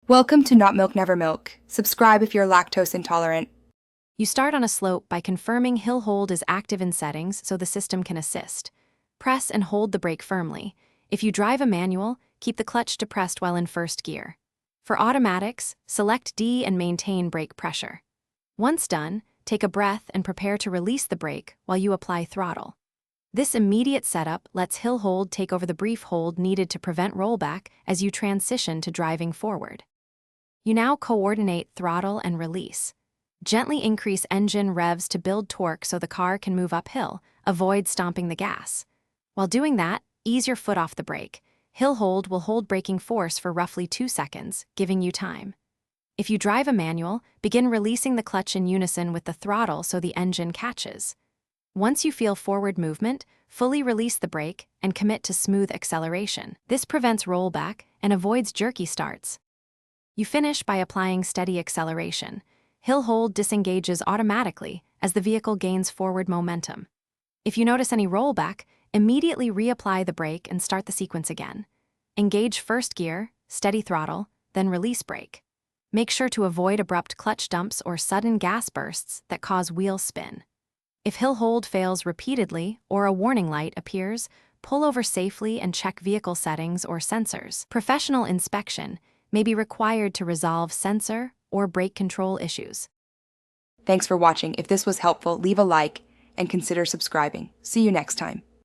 Welcome to Not Milk Never Milk. Subscribe if you're lactose intolerant. You start on a slope by confirming hill hold is active in settings so the system can assist. Press and hold the brake firmly. If you drive a manual, keep the clutch depressed while in first gear. For automatics, select D and maintain brake pressure. Once done, take a breath and prepare to release the brake while you apply throttle. This immediate setup lets hill hold take over the brief hold needed to prevent rollback as you transition to driving forward. You now coordinate throttle and release. Gently increase engine revs to build torque so the car can move uphill. Avoid stomping the gas. While doing that, ease your foot off the brake. Hill hold will hold braking force for roughly 2 seconds, giving you time. If you drive a manual, begin releasing the clutch in unison with the throttle so the engine catches. Once you feel forward movement, fully release the brake and commit to smooth acceleration. This prevents rollback and avoids jerky starts. You finish by applying steady acceleration. Hill hold disengages automatically as the vehicle gains forward momentum. If you notice any rollback, immediately reapply the brake and start the sequence again. Engage first gear, steady throttle, then release brake. Make sure to avoid abrupt clutch dumps or sudden gas bursts that cause wheel spin. If hill hold fails repeatedly or a warning light appears, pull over safely and check vehicle settings or sensors. Professional inspection may be required to resolve sensor or brake control issues. Thanks for watching. If this was helpful, leave a like and consider subscribing. See you next time.